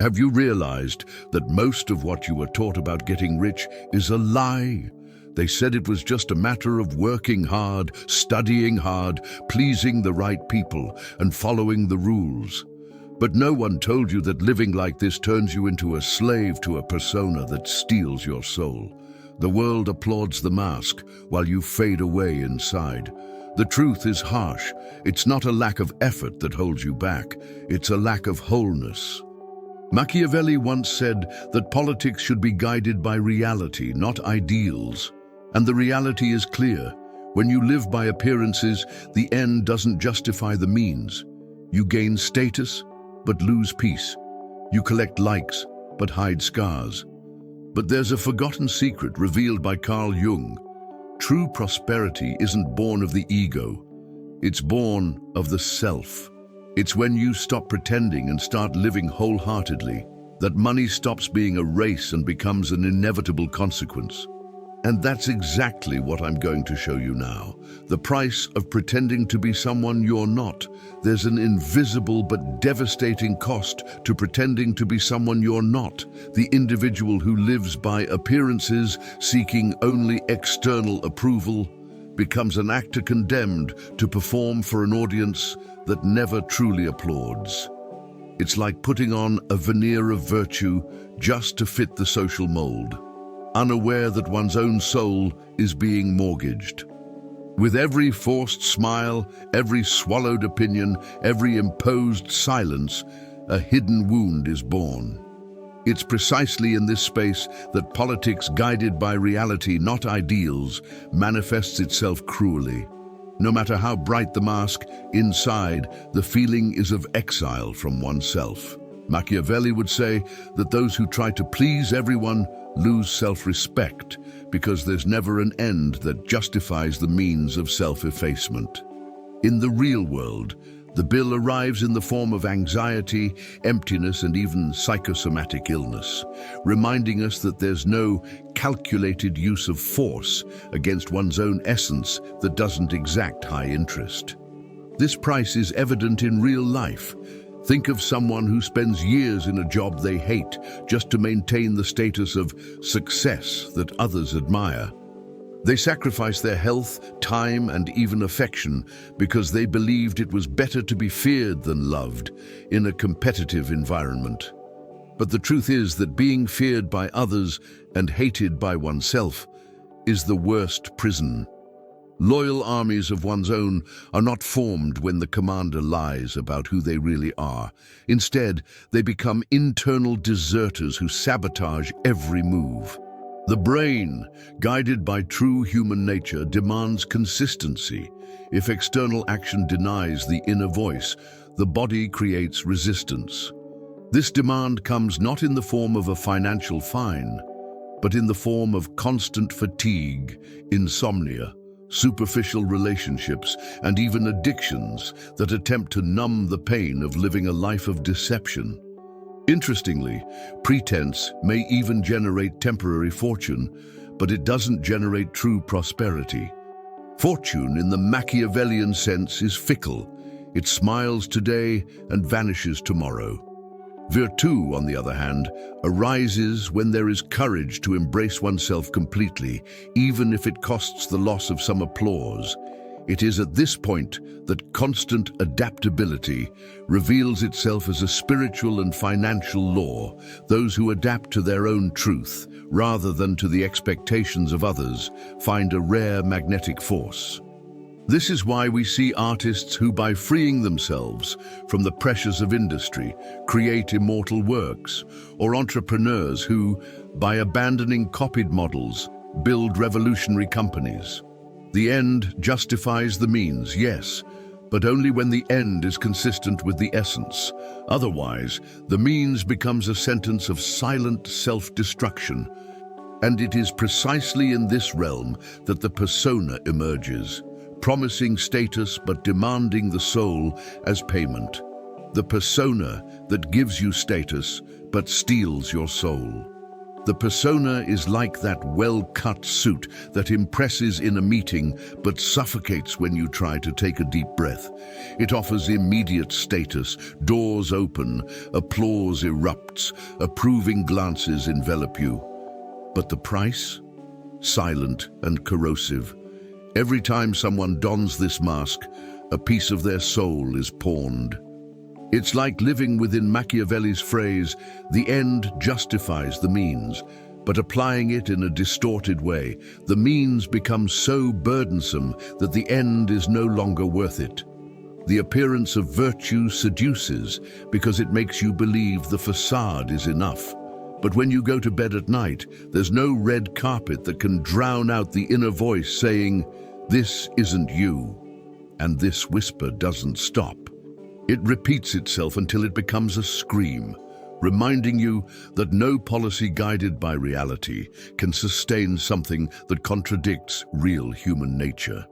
Have you realized that most of what you were taught about getting rich is a lie? They said it was just a matter of working hard, studying hard, pleasing the right people, and following the rules. But no one told you that living like this turns you into a slave to a persona that steals your soul. The world applauds the mask while you fade away inside. The truth is harsh. It's not a lack of effort that holds you back. It's a lack of wholeness. Machiavelli once said that politics should be guided by reality, not ideals. And the reality is clear. When you live by appearances, the end doesn't justify the means. You gain status, but lose peace. You collect likes, but hide scars. But there's a forgotten secret revealed by Jung. True prosperity isn't born of the ego. It's born of the self. It's when you stop pretending and start living wholeheartedly that money stops being a race and becomes an inevitable consequence. And that's exactly what I'm going to show you now. The price of pretending to be someone you're not. There's an invisible but devastating cost to pretending to be someone you're not. The individual who lives by appearances, seeking only external approval, becomes an actor condemned to perform for an audience that never truly applauds. It's like putting on a veneer of virtue just to fit the social mold, unaware that one's own soul is being mortgaged. With every forced smile, every swallowed opinion, every imposed silence, a hidden wound is born. It's precisely in this space that politics, guided by reality, not ideals, manifests itself cruelly. No matter how bright the mask, inside, the feeling is of exile from oneself. Machiavelli would say that those who try to please everyone lose self-respect because there's never an end that justifies the means of self-effacement. In the real world, the bill arrives in the form of anxiety, emptiness, and even psychosomatic illness, reminding us that there's no calculated use of force against one's own essence that doesn't exact high interest. This price is evident in real life. Think of someone who spends years in a job they hate just to maintain the status of success that others admire. They sacrifice their health, time, and even affection because they believed it was better to be feared than loved in a competitive environment. But the truth is that being feared by others and hated by oneself is the worst prison. Loyal armies of one's own are not formed when the commander lies about who they really are. Instead, they become internal deserters who sabotage every move. The brain, guided by true human nature, demands consistency. If external action denies the inner voice, the body creates resistance. This demand comes not in the form of a financial fine, but in the form of constant fatigue, insomnia, superficial relationships, and even addictions that attempt to numb the pain of living a life of deception. Interestingly, pretense may even generate temporary fortune, but it doesn't generate true prosperity. Fortune, in the Machiavellian sense, is fickle. It smiles today and vanishes tomorrow. Virtue, on the other hand, arises when there is courage to embrace oneself completely, even if it costs the loss of some applause. It is at this point that constant adaptability reveals itself as a spiritual and financial law. Those who adapt to their own truth, rather than to the expectations of others, find a rare magnetic force. This is why we see artists who, by freeing themselves from the pressures of industry, create immortal works, or entrepreneurs who, by abandoning copied models, build revolutionary companies. The end justifies the means, yes, but only when the end is consistent with the essence. Otherwise, the means becomes a sentence of silent self-destruction. And it is precisely in this realm that the persona emerges, promising status but demanding the soul as payment. The persona that gives you status but steals your soul. The persona is like that well-cut suit that impresses in a meeting but suffocates when you try to take a deep breath. It offers immediate status, doors open, applause erupts, approving glances envelop you. But the price? Silent and corrosive. Every time someone dons this mask, a piece of their soul is pawned. It's like living within Machiavelli's phrase, "The end justifies the means," but applying it in a distorted way. The means becomes so burdensome that the end is no longer worth it. The appearance of virtue seduces because it makes you believe the facade is enough. But when you go to bed at night, there's no red carpet that can drown out the inner voice saying, "This isn't you." And this whisper doesn't stop. It repeats itself until it becomes a scream, reminding you that no policy guided by reality can sustain something that contradicts real human nature.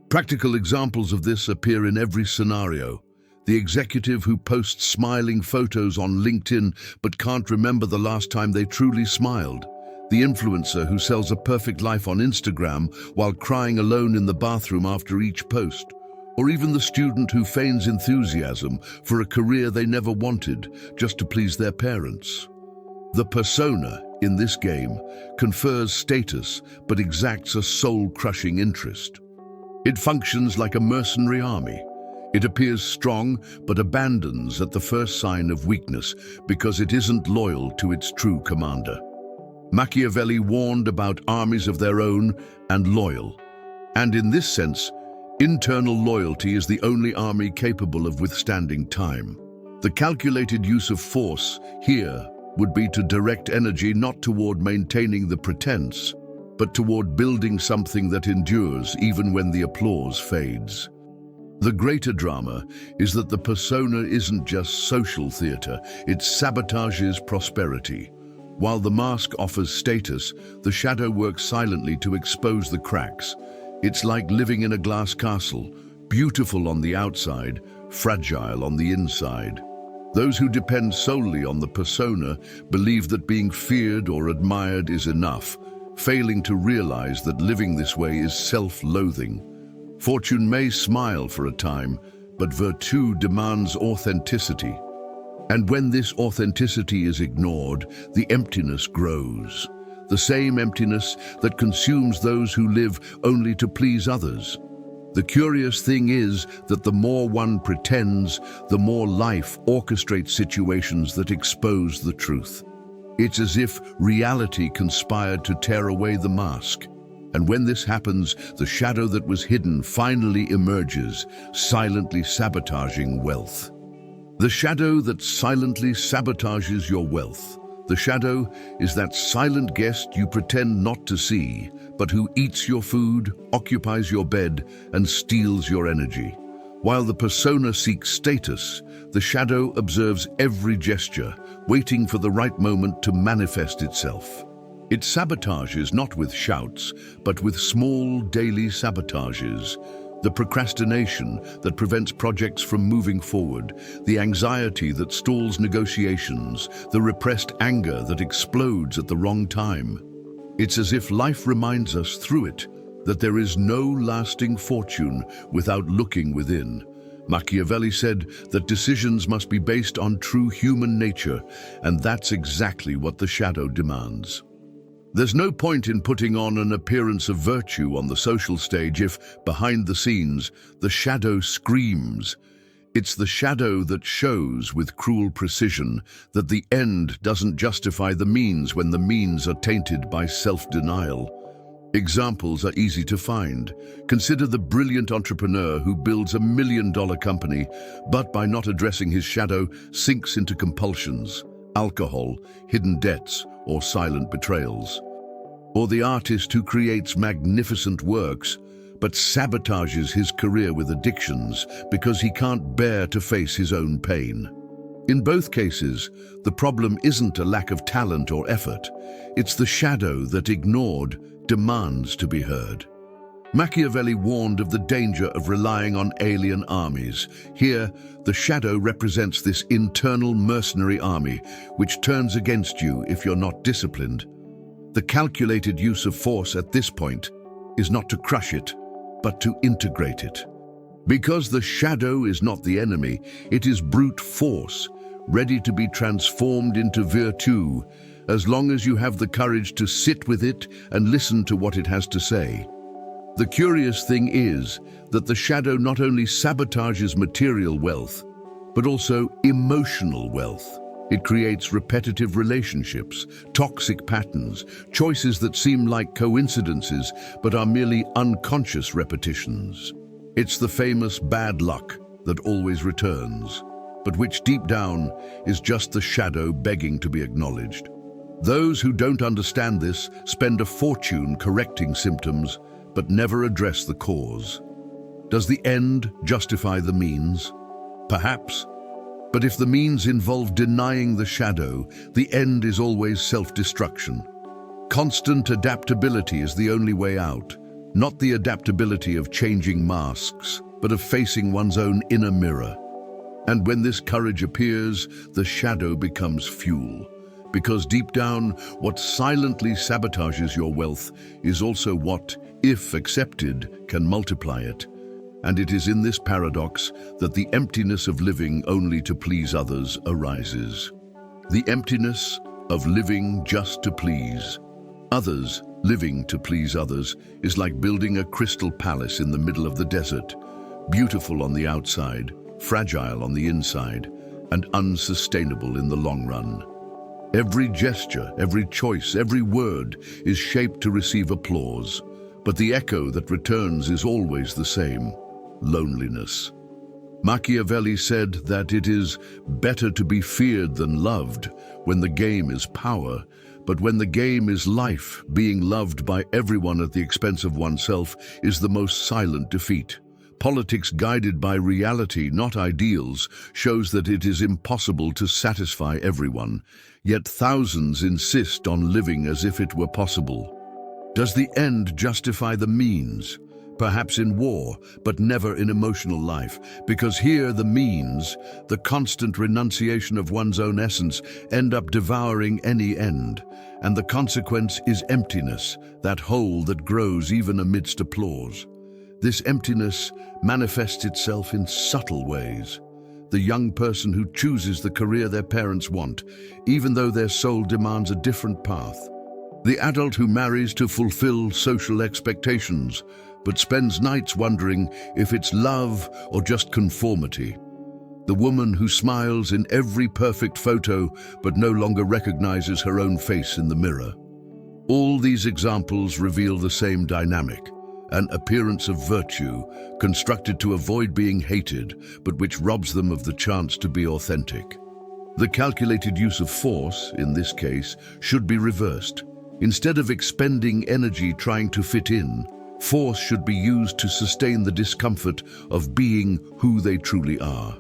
Practical examples of this appear in every scenario. The executive who posts smiling photos on LinkedIn but can't remember the last time they truly smiled. The influencer who sells a perfect life on Instagram while crying alone in the bathroom after each post. Or even the student who feigns enthusiasm for a career they never wanted just to please their parents. The persona, in this game, confers status but exacts a soul-crushing interest. It functions like a mercenary army. It appears strong but abandons at the first sign of weakness because it isn't loyal to its true commander. Machiavelli warned about armies of their own and loyal. And in this sense, internal loyalty is the only army capable of withstanding time. The calculated use of force here would be to direct energy not toward maintaining the pretense, but toward building something that endures even when the applause fades. The greater drama is that the persona isn't just social theater, it sabotages prosperity. While the mask offers status, the shadow works silently to expose the cracks. It's like living in a glass castle, beautiful on the outside, fragile on the inside. Those who depend solely on the persona believe that being feared or admired is enough, failing to realize that living this way is self-loathing. Fortune may smile for a time, but virtue demands authenticity. And when this authenticity is ignored, the emptiness grows. The same emptiness that consumes those who live only to please others. The curious thing is that the more one pretends, the more life orchestrates situations that expose the truth. It's as if reality conspired to tear away the mask. And when this happens, the shadow that was hidden finally emerges, silently sabotaging wealth. The shadow that silently sabotages your wealth. The shadow is that silent guest you pretend not to see, but who eats your food, occupies your bed, and steals your energy. While the persona seeks status, the shadow observes every gesture, waiting for the right moment to manifest itself. It sabotages not with shouts, but with small daily sabotages. The procrastination that prevents projects from moving forward, the anxiety that stalls negotiations, the repressed anger that explodes at the wrong time. It's as if life reminds us through it that there is no lasting fortune without looking within. Machiavelli said that decisions must be based on true human nature, and that's exactly what the shadow demands. There's no point in putting on an appearance of virtue on the social stage if, behind the scenes, the shadow screams. It's the shadow that shows with cruel precision that the end doesn't justify the means when the means are tainted by self-denial. Examples are easy to find. Consider the brilliant entrepreneur who builds $1 million company, but by not addressing his shadow, sinks into compulsions, alcohol, hidden debts, or silent betrayals. Or the artist who creates magnificent works, but sabotages his career with addictions because he can't bear to face his own pain. In both cases, the problem isn't a lack of talent or effort. It's the shadow that, ignored, demands to be heard. Machiavelli warned of the danger of relying on alien armies. Here, the shadow represents this internal mercenary army, which turns against you if you're not disciplined. The calculated use of force at this point is not to crush it, but to integrate it. Because the shadow is not the enemy, it is brute force, ready to be transformed into virtue, as long as you have the courage to sit with it and listen to what it has to say. The curious thing is that the shadow not only sabotages material wealth, but also emotional wealth. It creates repetitive relationships, toxic patterns, choices that seem like coincidences but are merely unconscious repetitions. It's the famous bad luck that always returns, but which deep down is just the shadow begging to be acknowledged. Those who don't understand this spend a fortune correcting symptoms, but never address the cause. Does the end justify the means? Perhaps. But if the means involve denying the shadow, the end is always self-destruction. Constant adaptability is the only way out, not the adaptability of changing masks, but of facing one's own inner mirror. And when this courage appears, the shadow becomes fuel. Because deep down, what silently sabotages your wealth is also what, if accepted, can multiply it. And it is in this paradox that the emptiness of living only to please others arises. The emptiness of living just to please others, living to please others, is like building a crystal palace in the middle of the desert, beautiful on the outside, fragile on the inside, and unsustainable in the long run. Every gesture, every choice, every word is shaped to receive applause, but the echo that returns is always the same: loneliness. Machiavelli said that it is better to be feared than loved when the game is power, but when the game is life, being loved by everyone at the expense of oneself is the most silent defeat. Politics guided by reality, not ideals, shows that it is impossible to satisfy everyone, yet thousands insist on living as if it were possible. Does the end justify the means? Perhaps in war, but never in emotional life, because here the means, the constant renunciation of one's own essence, end up devouring any end, and the consequence is emptiness, that hole that grows even amidst applause. This emptiness manifests itself in subtle ways. The young person who chooses the career their parents want, even though their soul demands a different path. The adult who marries to fulfill social expectations, but spends nights wondering if it's love or just conformity. The woman who smiles in every perfect photo, but no longer recognizes her own face in the mirror. All these examples reveal the same dynamic: an appearance of virtue, constructed to avoid being hated, but which robs them of the chance to be authentic. The calculated use of force, in this case, should be reversed. Instead of expending energy trying to fit in, force should be used to sustain the discomfort of being who they truly are.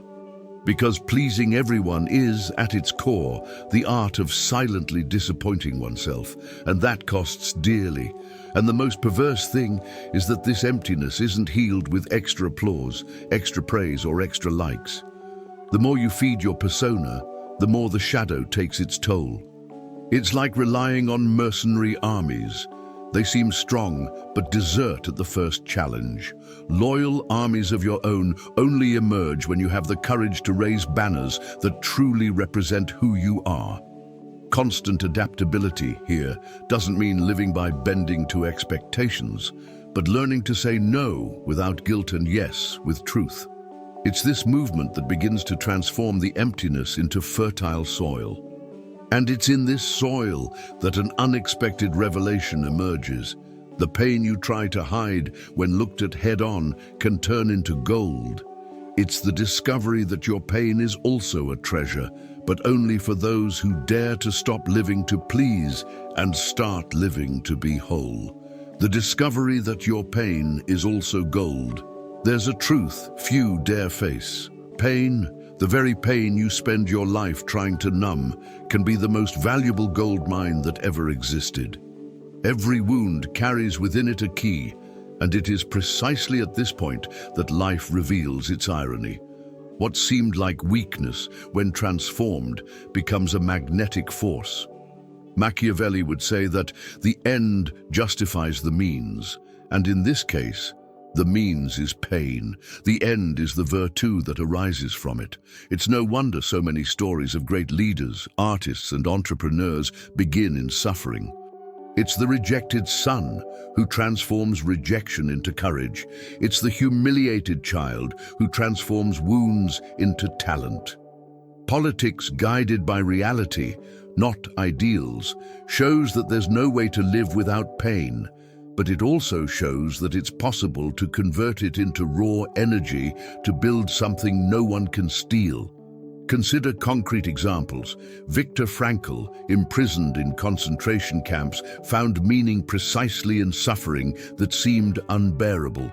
Because pleasing everyone is, at its core, the art of silently disappointing oneself, and that costs dearly. And the most perverse thing is that this emptiness isn't healed with extra applause, extra praise, or extra likes. The more you feed your persona, the more the shadow takes its toll. It's like relying on mercenary armies. They seem strong, but desert at the first challenge. Loyal armies of your own only emerge when you have the courage to raise banners that truly represent who you are. Constant adaptability here doesn't mean living by bending to expectations, but learning to say no without guilt and yes with truth. It's this movement that begins to transform the emptiness into fertile soil. And it's in this soil that an unexpected revelation emerges. The pain you try to hide when looked at head-on can turn into gold. It's the discovery that your pain is also a treasure, but only for those who dare to stop living to please and start living to be whole. The discovery that your pain is also gold. There's a truth few dare face. Pain, the very pain you spend your life trying to numb, can be the most valuable gold mine that ever existed. Every wound carries within it a key, And it is precisely at this point that life reveals its irony. What seemed like weakness, when transformed, becomes a magnetic force. Machiavelli would say that the end justifies the means, and in this case, the means is pain. The end is the virtue that arises from it. It's no wonder so many stories of great leaders, artists, and entrepreneurs begin in suffering. It's the rejected son who transforms rejection into courage. It's the humiliated child who transforms wounds into talent. Politics guided by reality, not ideals, shows that there's no way to live without pain, but it also shows that it's possible to convert it into raw energy to build something no one can steal. Consider concrete examples. Viktor Frankl, imprisoned in concentration camps, found meaning precisely in suffering that seemed unbearable.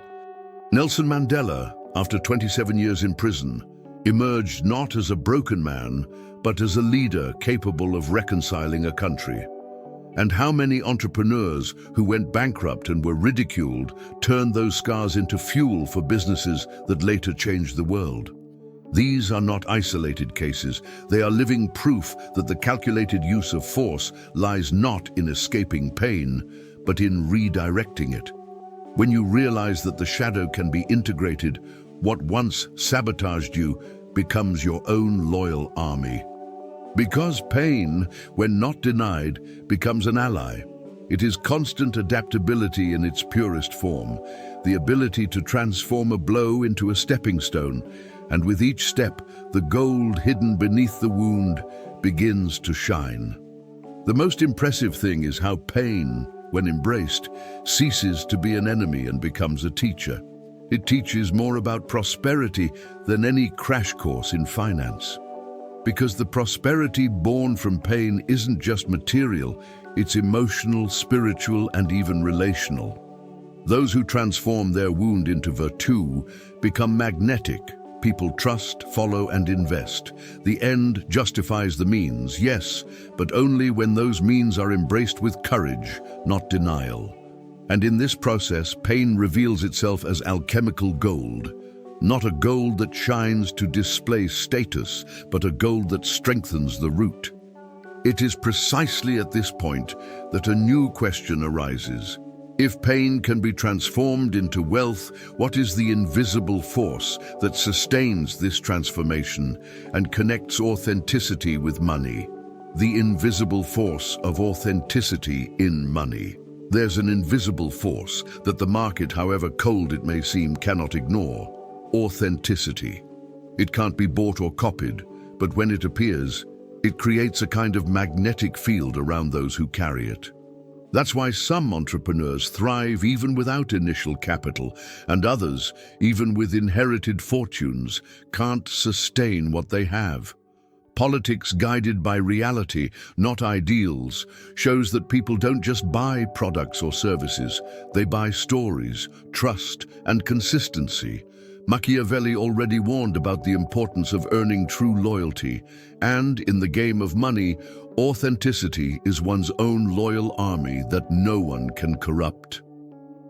Nelson Mandela, after 27 years in prison, emerged not as a broken man, but as a leader capable of reconciling a country. And how many entrepreneurs who went bankrupt and were ridiculed turned those scars into fuel for businesses that later changed the world? These are not isolated cases. They are living proof that the calculated use of force lies not in escaping pain, but in redirecting it. When you realize that the shadow can be integrated, what once sabotaged you becomes your own loyal army. Because pain, when not denied, becomes an ally. It is constant adaptability in its purest form, the ability to transform a blow into a stepping stone, and with each step, the gold hidden beneath the wound begins to shine. The most impressive thing is how pain, when embraced, ceases to be an enemy and becomes a teacher. It teaches more about prosperity than any crash course in finance. Because the prosperity born from pain isn't just material, it's emotional, spiritual, and even relational. Those who transform their wound into virtue become magnetic. People trust, follow, and invest. The end justifies the means, yes, but only when those means are embraced with courage, not denial. And in this process, pain reveals itself as alchemical gold. Not a gold that shines to display status, but a gold that strengthens the root. It is precisely at this point that a new question arises. If pain can be transformed into wealth, what is the invisible force that sustains this transformation and connects authenticity with money? The invisible force of authenticity in money. There's an invisible force that the market, however cold it may seem, cannot ignore. Authenticity. It can't be bought or copied, but when it appears, it creates a kind of magnetic field around those who carry it. That's why some entrepreneurs thrive even without initial capital, and others, even with inherited fortunes, can't sustain what they have. Politics guided by reality, not ideals, shows that people don't just buy products or services, they buy stories, trust, and consistency. Machiavelli already warned about the importance of earning true loyalty, and in the game of money, authenticity is one's own loyal army that no one can corrupt.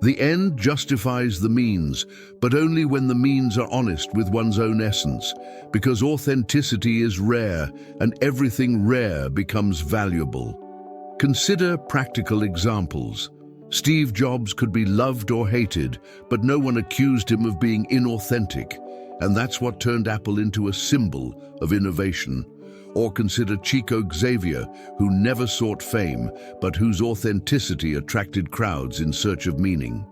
The end justifies the means, but only when the means are honest with one's own essence, because authenticity is rare, and everything rare becomes valuable. Consider practical examples. Steve Jobs could be loved or hated, but no one accused him of being inauthentic, and that's what turned Apple into a symbol of innovation. Or consider Chico Xavier, who never sought fame, but whose authenticity attracted crowds in search of meaning.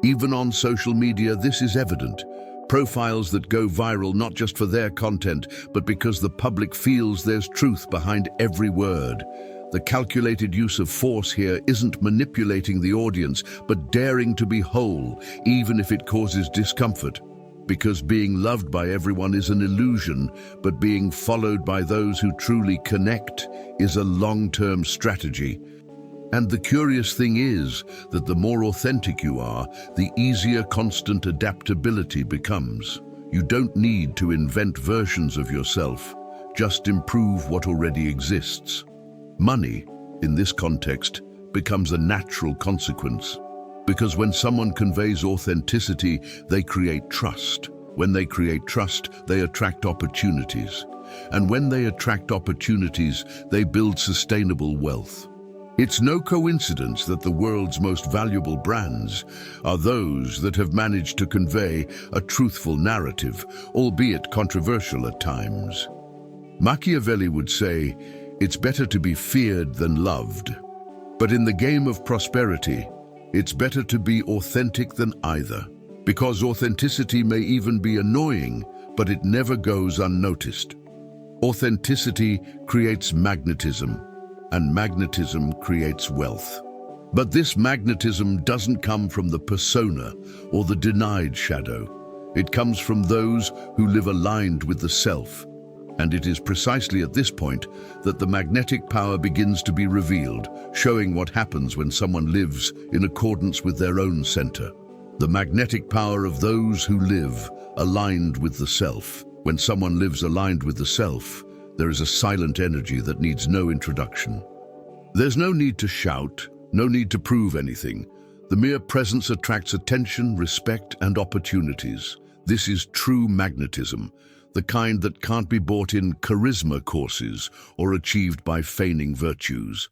Even on social media, this is evident. Profiles that go viral not just for their content, but because the public feels there's truth behind every word. The calculated use of force here isn't manipulating the audience, but daring to be whole, even if it causes discomfort. Because being loved by everyone is an illusion, but being followed by those who truly connect is a long-term strategy. And the curious thing is that the more authentic you are, the easier constant adaptability becomes. You don't need to invent versions of yourself, just improve what already exists. Money, in this context, becomes a natural consequence. Because when someone conveys authenticity, they create trust. When they create trust, they attract opportunities. And when they attract opportunities, they build sustainable wealth. It's no coincidence that the world's most valuable brands are those that have managed to convey a truthful narrative, albeit controversial at times. Machiavelli would say, "It's better to be feared than loved." But in the game of prosperity, it's better to be authentic than either. Because authenticity may even be annoying, but it never goes unnoticed. Authenticity creates magnetism, and magnetism creates wealth. But this magnetism doesn't come from the persona or the denied shadow. It comes from those who live aligned with the self. And it is precisely at this point that the magnetic power begins to be revealed, showing what happens when someone lives in accordance with their own center. The magnetic power of those who live aligned with the self. When someone lives aligned with the self, there is a silent energy that needs no introduction. There's no need to shout, no need to prove anything. The mere presence attracts attention, respect, and opportunities. This is true magnetism, the kind that can't be bought in charisma courses or achieved by feigning virtues.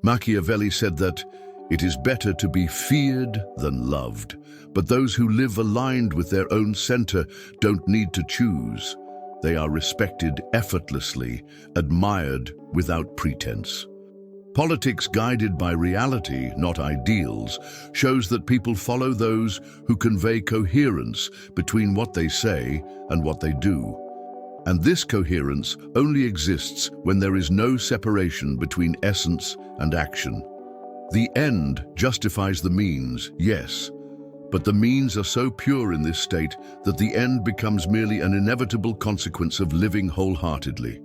Machiavelli said that it is better to be feared than loved, but those who live aligned with their own center don't need to choose. They are respected effortlessly, admired without pretense. Politics guided by reality, not ideals, shows that people follow those who convey coherence between what they say and what they do. And this coherence only exists when there is no separation between essence and action. The end justifies the means, yes, but the means are so pure in this state that the end becomes merely an inevitable consequence of living wholeheartedly.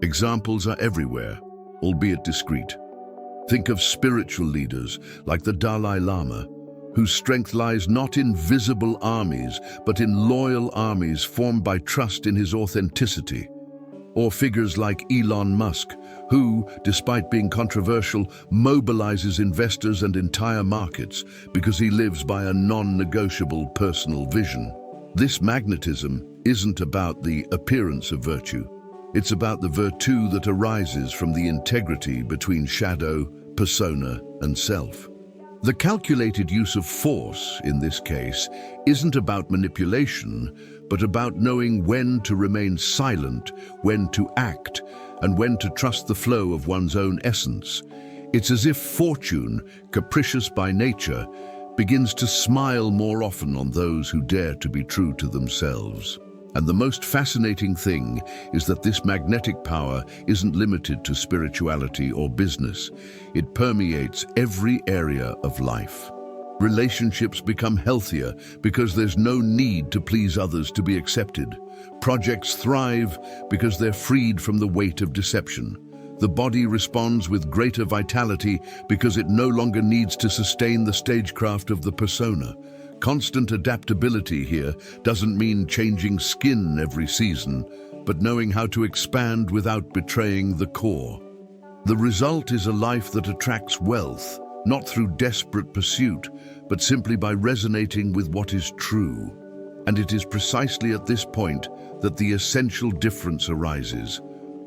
Examples are everywhere, albeit discreet. Think of spiritual leaders like the Dalai Lama, whose strength lies not in visible armies, but in loyal armies formed by trust in his authenticity. Or figures like Elon Musk, who, despite being controversial, mobilizes investors and entire markets because he lives by a non-negotiable personal vision. This magnetism isn't about the appearance of virtue. It's about the virtue that arises from the integrity between shadow, persona, and self. The calculated use of force, in this case, isn't about manipulation, but about knowing when to remain silent, when to act, and when to trust the flow of one's own essence. It's as if fortune, capricious by nature, begins to smile more often on those who dare to be true to themselves. And the most fascinating thing is that this magnetic power isn't limited to spirituality or business. It permeates every area of life. Relationships become healthier because there's no need to please others to be accepted. Projects thrive because they're freed from the weight of deception. The body responds with greater vitality because it no longer needs to sustain the stagecraft of the persona. Constant adaptability here doesn't mean changing skin every season, but knowing how to expand without betraying the core. The result is a life that attracts wealth, not through desperate pursuit, but simply by resonating with what is true. And it is precisely at this point that the essential difference arises.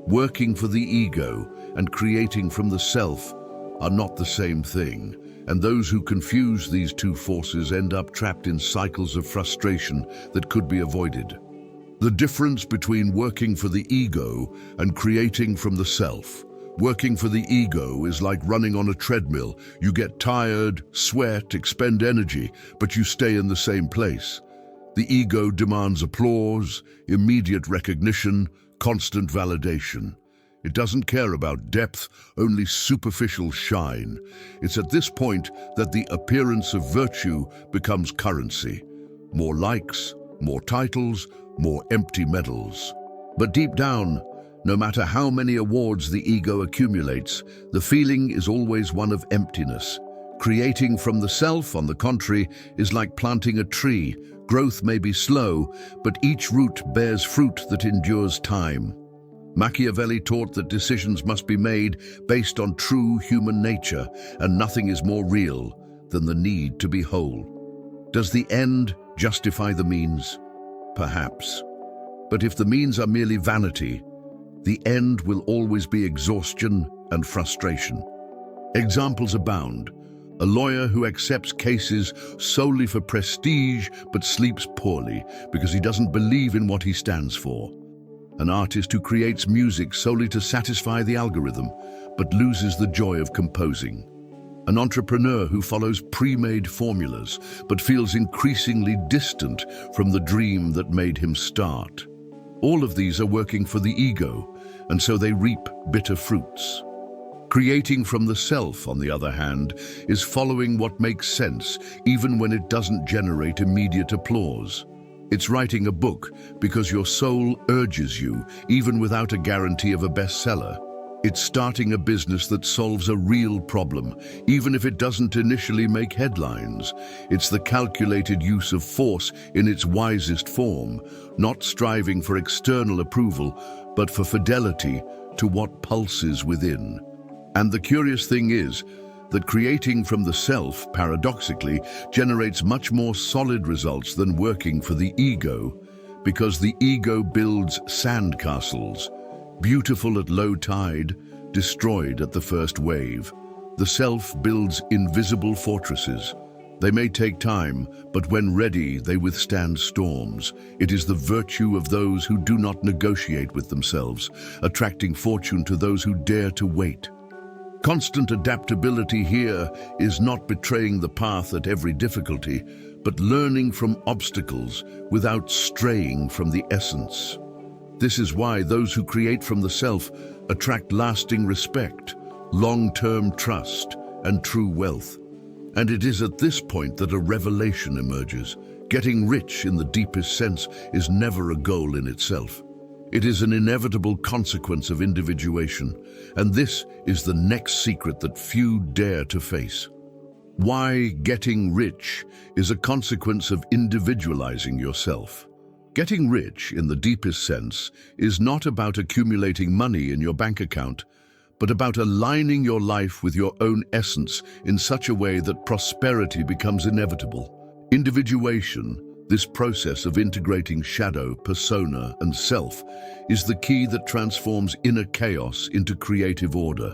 Working for the ego and creating from the self are not the same thing, and those who confuse these two forces end up trapped in cycles of frustration that could be avoided. The difference between working for the ego and creating from the self. Working for the ego is like running on a treadmill. You get tired, sweat, expend energy, but you stay in the same place. The ego demands applause, immediate recognition, constant validation. It doesn't care about depth, only superficial shine. It's at this point that the appearance of virtue becomes currency. More likes, more titles, more empty medals. But deep down, no matter how many awards the ego accumulates, the feeling is always one of emptiness. Creating from the self, on the contrary, is like planting a tree. Growth may be slow, but each root bears fruit that endures time. Machiavelli taught that decisions must be made based on true human nature, and nothing is more real than the need to be whole. Does the end justify the means? Perhaps. But if the means are merely vanity, the end will always be exhaustion and frustration. Examples abound. A lawyer who accepts cases solely for prestige but sleeps poorly because he doesn't believe in what he stands for. An artist who creates music solely to satisfy the algorithm but loses the joy of composing. An entrepreneur who follows pre-made formulas but feels increasingly distant from the dream that made him start. All of these are working for the ego, and so they reap bitter fruits. Creating from the self, on the other hand, is following what makes sense, even when it doesn't generate immediate applause. It's writing a book because your soul urges you, even without a guarantee of a bestseller. It's starting a business that solves a real problem, even if it doesn't initially make headlines. It's the calculated use of force in its wisest form, not striving for external approval, but for fidelity to what pulses within. And the curious thing is that creating from the self, paradoxically, generates much more solid results than working for the ego, because the ego builds sandcastles, beautiful at low tide, destroyed at the first wave. The self builds invisible fortresses. They may take time, but when ready, they withstand storms. It is the virtue of those who do not negotiate with themselves, attracting fortune to those who dare to wait. Constant adaptability here is not betraying the path at every difficulty, but learning from obstacles without straying from the essence. This is why those who create from the self attract lasting respect, long-term trust, and true wealth. And it is at this point that a revelation emerges. Getting rich in the deepest sense is never a goal in itself. It is an inevitable consequence of individuation, and this is the next secret that few dare to face. Why getting rich is a consequence of individualizing yourself. Getting rich, in the deepest sense, is not about accumulating money in your bank account, but about aligning your life with your own essence in such a way that prosperity becomes inevitable. Individuation, this process of integrating shadow, persona, and self, is the key that transforms inner chaos into creative order.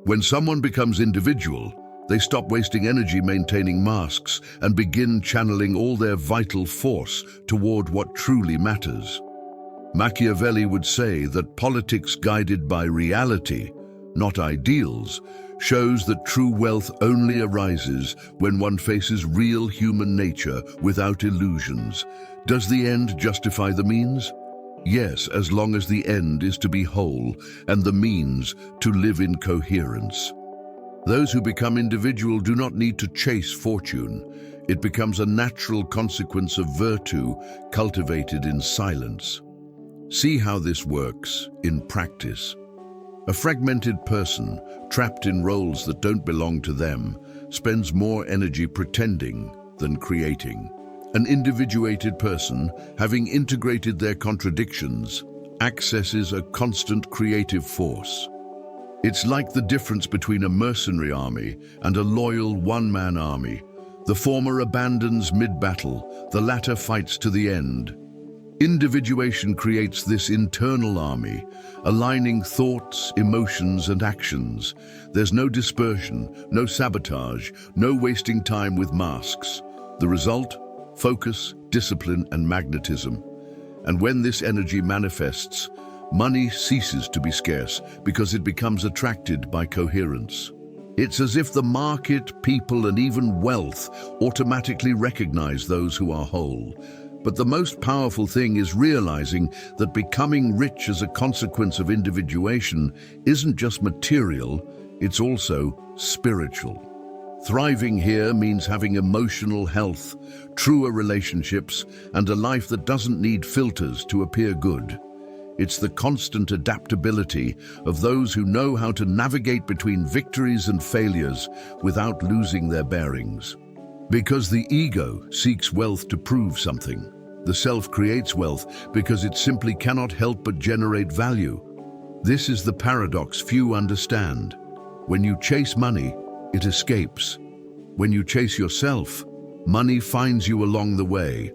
When someone becomes individual, they stop wasting energy maintaining masks and begin channeling all their vital force toward what truly matters. Machiavelli would say that politics guided by reality, not ideals, shows that true wealth only arises when one faces real human nature without illusions. Does the end justify the means? Yes, as long as the end is to be whole and the means to live in coherence. Those who become individual do not need to chase fortune. It becomes a natural consequence of virtue cultivated in silence. See how this works in practice. A fragmented person, trapped in roles that don't belong to them, spends more energy pretending than creating. An individuated person, having integrated their contradictions, accesses a constant creative force. It's like the difference between a mercenary army and a loyal one-man army. The former abandons mid-battle, the latter fights to the end. Individuation creates this internal army, aligning thoughts, emotions, and actions. There's no dispersion, no sabotage, no wasting time with masks. The result? Focus, discipline, and magnetism. And when this energy manifests, money ceases to be scarce because it becomes attracted by coherence. It's as if the market, people, and even wealth automatically recognize those who are whole. But the most powerful thing is realizing that becoming rich as a consequence of individuation isn't just material, it's also spiritual. Thriving here means having emotional health, truer relationships, and a life that doesn't need filters to appear good. It's the constant adaptability of those who know how to navigate between victories and failures without losing their bearings. Because the ego seeks wealth to prove something. The self creates wealth because it simply cannot help but generate value. This is the paradox few understand. When you chase money, it escapes. When you chase yourself, money finds you along the way.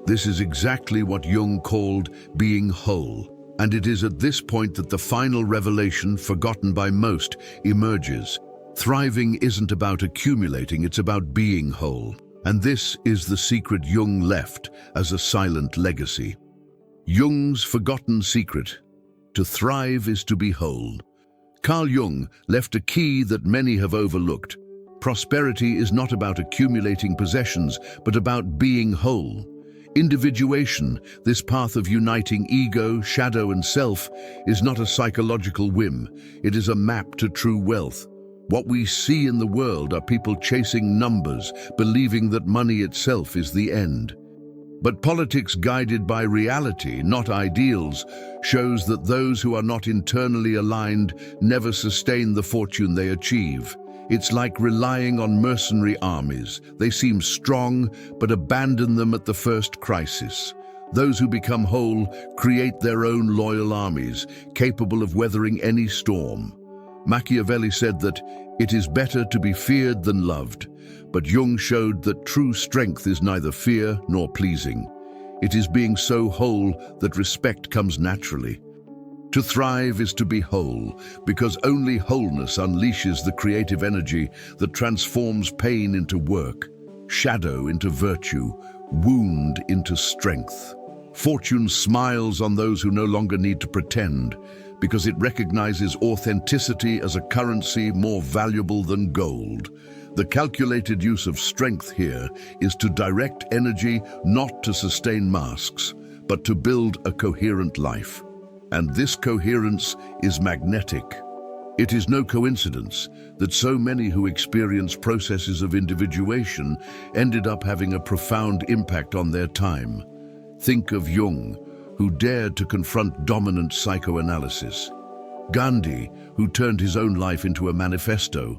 This is exactly what Jung called being whole. And it is at this point that the final revelation, forgotten by most, emerges. Thriving isn't about accumulating, it's about being whole. And this is the secret Jung left as a silent legacy. Jung's forgotten secret: to thrive is to be whole. Carl Jung left a key that many have overlooked. Prosperity is not about accumulating possessions, but about being whole. Individuation, this path of uniting ego, shadow, and self, is not a psychological whim. It is a map to true wealth. What we see in the world are people chasing numbers, believing that money itself is the end. But politics guided by reality, not ideals, shows that those who are not internally aligned never sustain the fortune they achieve. It's like relying on mercenary armies. They seem strong, but abandon them at the first crisis. Those who become whole create their own loyal armies, capable of weathering any storm. Machiavelli said that it is better to be feared than loved, but Jung showed that true strength is neither fear nor pleasing. It is being so whole that respect comes naturally. To thrive is to be whole, because only wholeness unleashes the creative energy that transforms pain into work, shadow into virtue, wound into strength. Fortune smiles on those who no longer need to pretend, because it recognizes authenticity as a currency more valuable than gold. The calculated use of strength here is to direct energy not to sustain masks, but to build a coherent life. And this coherence is magnetic. It is no coincidence that so many who experience processes of individuation ended up having a profound impact on their time. Think of Jung, who dared to confront dominant psychoanalysis; Gandhi, who turned his own life into a manifesto;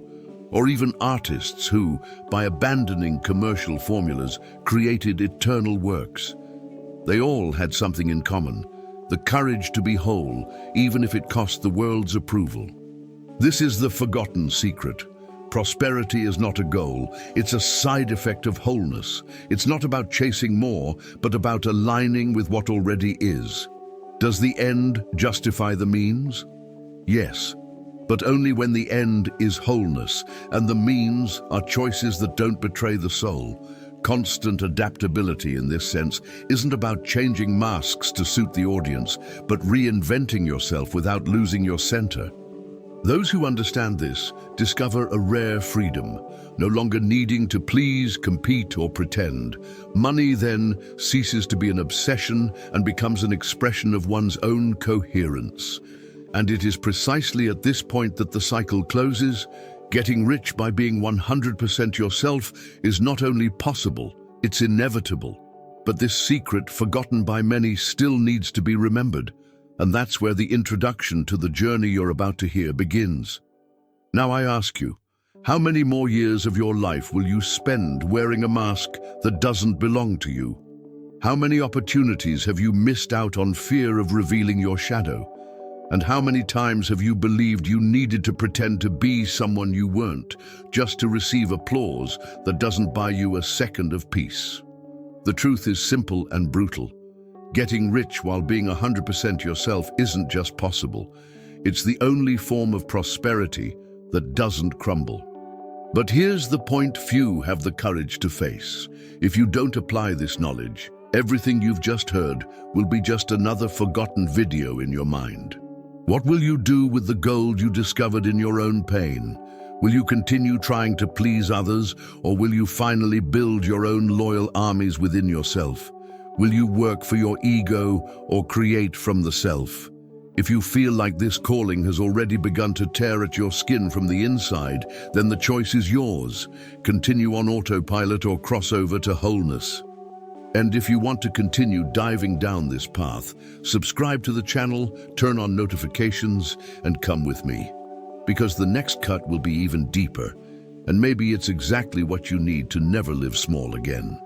or even artists who, by abandoning commercial formulas, created eternal works. They all had something in common: the courage to be whole, even if it cost the world's approval. This is the forgotten secret. Prosperity is not a goal, it's a side effect of wholeness. It's not about chasing more, but about aligning with what already is. Does the end justify the means? Yes, but only when the end is wholeness, and the means are choices that don't betray the soul. Constant adaptability in this sense isn't about changing masks to suit the audience, but reinventing yourself without losing your center. Those who understand this discover a rare freedom, no longer needing to please, compete, or pretend. Money then ceases to be an obsession and becomes an expression of one's own coherence. And it is precisely at this point that the cycle closes. Getting rich by being 100% yourself is not only possible, it's inevitable. But this secret, forgotten by many, still needs to be remembered. And that's where the introduction to the journey you're about to hear begins. Now I ask you, how many more years of your life will you spend wearing a mask that doesn't belong to you? How many opportunities have you missed out on fear of revealing your shadow? And how many times have you believed you needed to pretend to be someone you weren't, just to receive applause that doesn't buy you a second of peace? The truth is simple and brutal. Getting rich while being 100% yourself isn't just possible. It's the only form of prosperity that doesn't crumble. But here's the point few have the courage to face. If you don't apply this knowledge, everything you've just heard will be just another forgotten video in your mind. What will you do with the gold you discovered in your own pain? Will you continue trying to please others, or will you finally build your own loyal armies within yourself? Will you work for your ego or create from the self? If you feel like this calling has already begun to tear at your skin from the inside, then the choice is yours. Continue on autopilot or cross over to wholeness. And if you want to continue diving down this path, subscribe to the channel, turn on notifications, and come with me. Because the next cut will be even deeper, and maybe it's exactly what you need to never live small again.